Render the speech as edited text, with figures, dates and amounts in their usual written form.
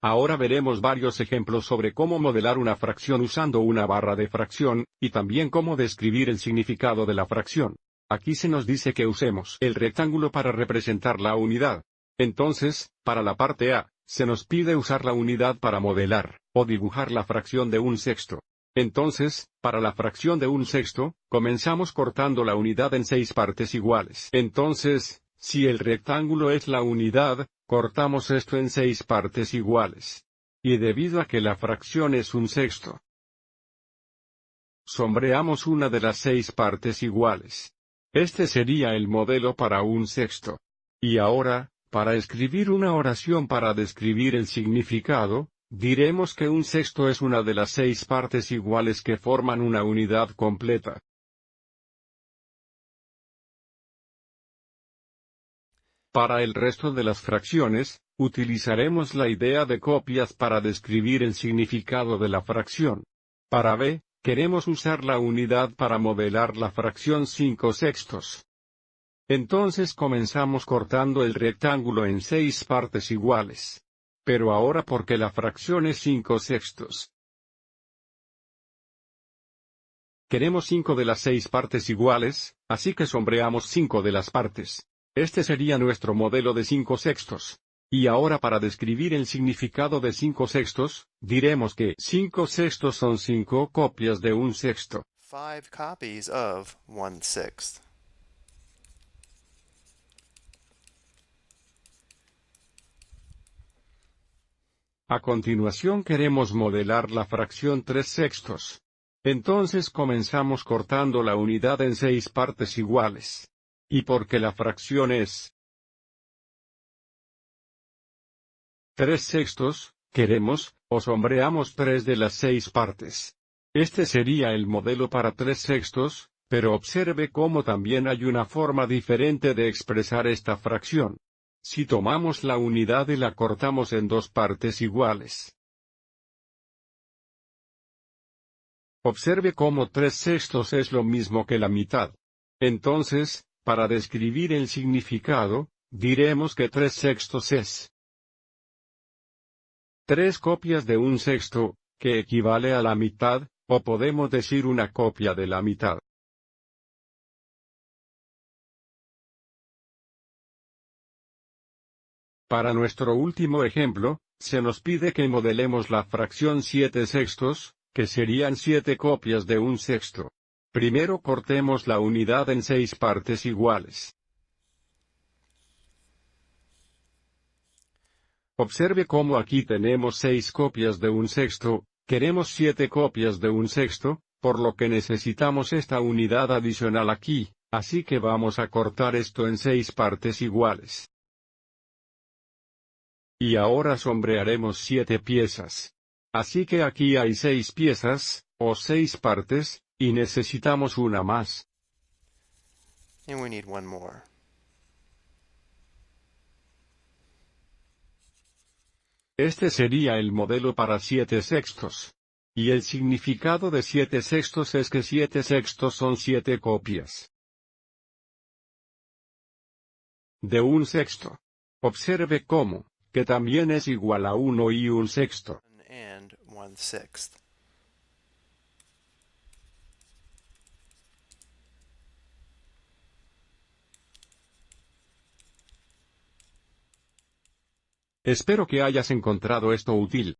Ahora veremos varios ejemplos sobre cómo modelar una fracción usando una barra de fracción, y también cómo describir el significado de la fracción. Aquí se nos dice que usemos el rectángulo para representar la unidad. Entonces, para la parte A, se nos pide usar la unidad para modelar, o dibujar la fracción de un sexto. Entonces, para la fracción de un sexto, comenzamos cortando la unidad en 6 partes iguales. Entonces, si el rectángulo es la unidad, cortamos esto en 6 partes iguales. Y debido a que la fracción es un sexto, sombreamos una de las 6 partes iguales. Este sería el modelo para un sexto. Y ahora, para escribir una oración para describir el significado, diremos que un sexto es una de las 6 partes iguales que forman una unidad completa. Para el resto de las fracciones, utilizaremos la idea de copias para describir el significado de la fracción. Para B, queremos usar la unidad para modelar la fracción 5 sextos. Entonces comenzamos cortando el rectángulo en 6 partes iguales. Pero ahora porque la fracción es 5 sextos, queremos 5 de las 6 partes iguales, así que sombreamos 5 de las partes. Este sería nuestro modelo de 5 sextos. Y ahora para describir el significado de 5 sextos, diremos que 5 sextos son 5 copias de un sexto. 5 copies of 1/6. A continuación queremos modelar la fracción 3 sextos. Entonces comenzamos cortando la unidad en 6 partes iguales. Y porque la fracción es 3 sextos, queremos, o sombreamos 3 de las 6 partes. Este sería el modelo para 3 sextos, pero observe cómo también hay una forma diferente de expresar esta fracción. Si tomamos la unidad y la cortamos en 2 partes iguales. Observe cómo 3 sextos es lo mismo que la mitad. Entonces, para describir el significado, diremos que 3 sextos es 3 copias de un sexto, que equivale a la mitad, o podemos decir una copia de la mitad. Para nuestro último ejemplo, se nos pide que modelemos la fracción 7 sextos, que serían 7 copias de un sexto. Primero cortemos la unidad en 6 partes iguales. Observe cómo aquí tenemos 6 copias de un sexto, queremos 7 copias de un sexto, por lo que necesitamos esta unidad adicional aquí, así que vamos a cortar esto en 6 partes iguales. Y ahora sombrearemos 7 piezas. Así que aquí hay 6 piezas, o 6 partes, y necesitamos una más. And we need one more. Este sería el modelo para 7 sextos. Y el significado de 7 sextos es que 7 sextos son 7 copias de un sexto. Observe cómo, que también es igual a 1 y un sexto. And 1/6. Espero que hayas encontrado esto útil.